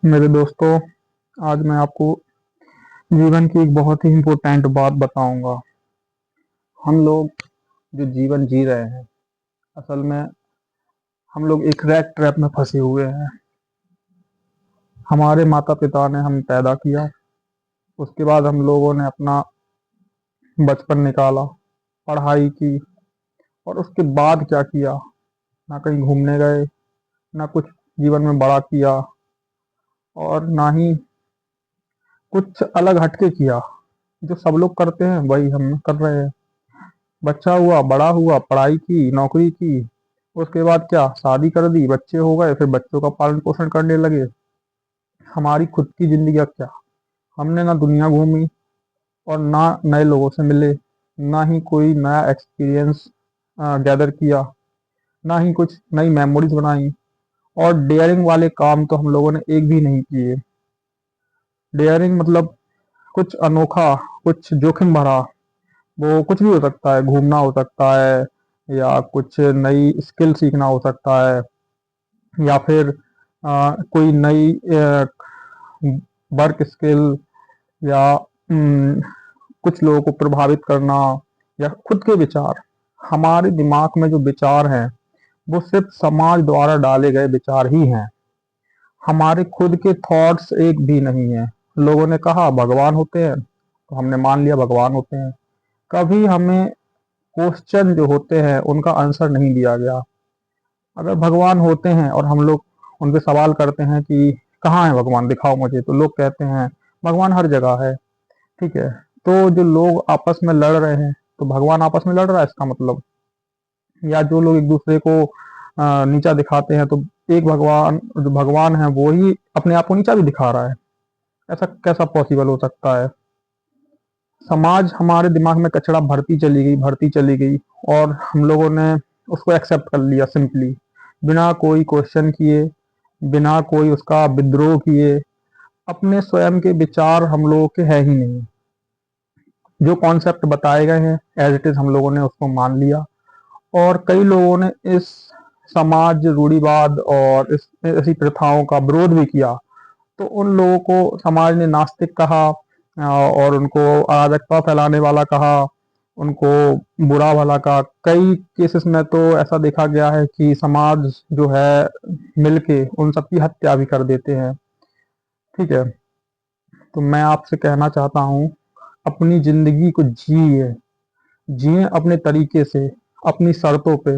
मेरे दोस्तों, आज मैं आपको जीवन की एक बहुत ही इम्पोर्टेंट बात बताऊंगा। हम लोग जो जीवन जी रहे हैं, असल में हम लोग एक रैट ट्रैप में फंसे हुए हैं। हमारे माता पिता ने हमें पैदा किया, उसके बाद हम लोगों ने अपना बचपन निकाला, पढ़ाई की, और उसके बाद क्या किया? ना कहीं घूमने गए, ना कुछ जीवन में बड़ा किया, और ना ही कुछ अलग हटके किया। जो सब लोग करते हैं वही हम कर रहे हैं। बच्चा हुआ, बड़ा हुआ, पढ़ाई की, नौकरी की, उसके बाद क्या, शादी कर दी, बच्चे हो गए, फिर बच्चों का पालन पोषण करने लगे। हमारी खुद की जिंदगी का क्या? हमने ना दुनिया घूमी, और ना नए लोगों से मिले, ना ही कोई नया एक्सपीरियंस गैदर किया, ना ही कुछ नई मेमोरीज बनाई। और डेयरिंग वाले काम तो हम लोगों ने एक भी नहीं किए। डेयरिंग मतलब कुछ अनोखा, कुछ जोखिम भरा। वो कुछ भी हो सकता है, घूमना हो सकता है, या कुछ नई स्किल सीखना हो सकता है, या फिर कोई नई वर्क स्किल, या कुछ लोगों को प्रभावित करना, या खुद के विचार। हमारे दिमाग में जो विचार हैं वो सिर्फ समाज द्वारा डाले गए विचार ही हैं। हमारे खुद के थॉट्स एक भी नहीं है। लोगों ने कहा भगवान होते हैं, तो हमने मान लिया भगवान होते हैं। कभी हमें क्वेश्चन जो होते हैं उनका आंसर नहीं दिया गया। अगर भगवान होते हैं और हम लोग उनसे सवाल करते हैं कि कहाँ है भगवान, दिखाओ मुझे, तो लोग कहते हैं भगवान हर जगह है। ठीक है, तो जो लोग आपस में लड़ रहे हैं, तो भगवान आपस में लड़ रहा है इसका मतलब? या जो लोग एक दूसरे को नीचा दिखाते हैं, तो एक भगवान, जो भगवान है वो ही अपने आप को नीचा भी दिखा रहा है? ऐसा कैसा पॉसिबल हो सकता है? समाज हमारे दिमाग में कचरा भरती चली गई, और हम लोगों ने उसको एक्सेप्ट कर लिया सिंपली, बिना कोई क्वेश्चन किए, बिना कोई उसका विद्रोह किए। अपने स्वयं के विचार हम लोगों के है ही नहीं। जो कॉन्सेप्ट बताए गए हैं एज इट इज हम लोगों ने उसको मान लिया। और कई लोगों ने इस समाज रूढ़िवाद और इस ऐसी प्रथाओं का विरोध भी किया। तो उन लोगों को समाज ने नास्तिक कहा, और उनको अराजकता फैलाने वाला कहा, उनको बुरा भला कहा। कई केसेस में तो ऐसा देखा गया है कि समाज जो है मिलके उन सबकी हत्या भी कर देते हैं। ठीक है, तो मैं आपसे कहना चाहता हूँ, अपनी जिंदगी को जिए, जिए अपने तरीके से, अपनी शर्तों पे।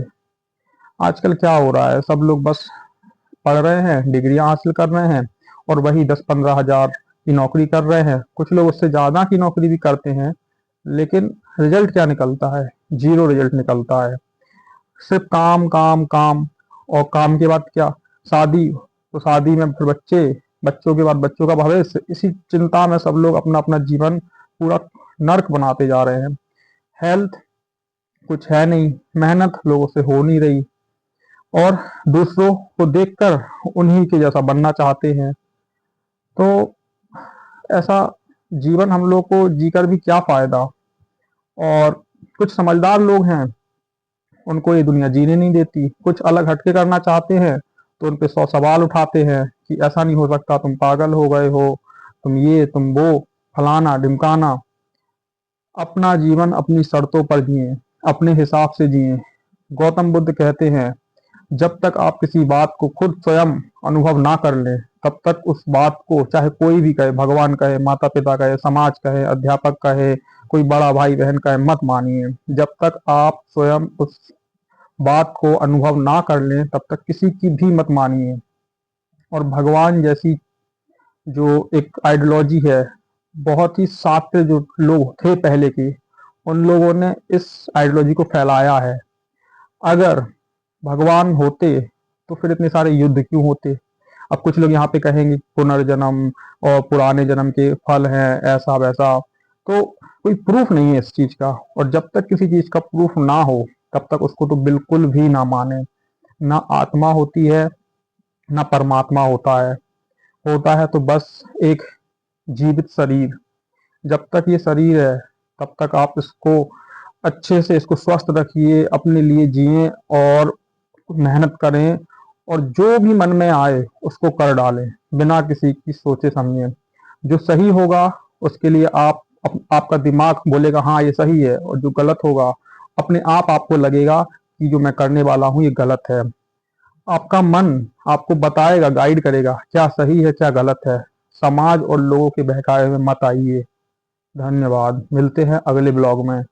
आजकल क्या हो रहा है, सब लोग बस पढ़ रहे हैं, डिग्रियां हासिल कर रहे हैं, और वही 10-15 हज़ार की नौकरी कर रहे हैं। कुछ लोग उससे ज़्यादा की नौकरी भी करते हैं, लेकिन रिजल्ट क्या निकलता है? जीरो रिजल्ट निकलता है। सिर्फ काम काम काम, और काम के बाद क्या? शादी। तो शादी में फिर बच्चे, बच्चों के बाद बच्चों का भविष्य। इसी चिंता में सब लोग अपना अपना जीवन पूरा नर्क बनाते जा रहे हैं। हेल्थ कुछ है नहीं, मेहनत लोगों से हो नहीं रही, और दूसरों को देखकर उन्हीं के जैसा बनना चाहते हैं। तो ऐसा जीवन हम लोग को जीकर भी क्या फायदा? और कुछ समझदार लोग हैं, उनको ये दुनिया जीने नहीं देती। कुछ अलग हटके करना चाहते हैं, तो उन पे 100 सवाल उठाते हैं कि ऐसा नहीं हो सकता, तुम पागल हो गए हो, तुम ये तुम वो, फलाना ढिमकाना। अपना जीवन अपनी शर्तों पर जिए, अपने हिसाब से जिए। गौतम बुद्ध कहते हैं, जब तक आप किसी बात को खुद स्वयं अनुभव ना कर लें, तब तक उस बात को चाहे कोई भी कहे, भगवान कहे, माता पिता कहे, समाज कहे, अध्यापक कहे, कोई बड़ा भाई बहन कहे, मत मानिए। जब तक आप स्वयं उस बात को अनुभव ना कर लें, तब तक किसी की भी मत मानिए। और भगवान जैसी जो एक आइडियोलॉजी है, बहुत ही शातिर जो लोग थे पहले के, उन लोगों ने इस आइडियोलॉजी को फैलाया है। अगर भगवान होते तो फिर इतने सारे युद्ध क्यों होते? अब कुछ लोग यहाँ पे कहेंगे पुनर्जन्म और पुराने जन्म के फल हैं, ऐसा वैसा। तो कोई प्रूफ नहीं है इस चीज का, और जब तक किसी चीज का प्रूफ ना हो, तब तक उसको तो बिल्कुल भी ना माने। ना आत्मा होती है, ना परमात्मा होता है। होता है तो बस एक जीवित शरीर। जब तक ये शरीर है, तब तक आप इसको अच्छे से, इसको स्वस्थ रखिए, अपने लिए जिए, और मेहनत करें, और जो भी मन में आए उसको कर डालें। बिना किसी की सोचे समझे। जो सही होगा उसके लिए आपका दिमाग बोलेगा हाँ ये सही है, और जो गलत होगा अपने आप आपको लगेगा कि जो मैं करने वाला हूँ ये गलत है। आपका मन आपको बताएगा, गाइड करेगा क्या सही है क्या गलत है। समाज और लोगों के बहकावे में मत आइए। धन्यवाद, मिलते हैं अगले ब्लॉग में।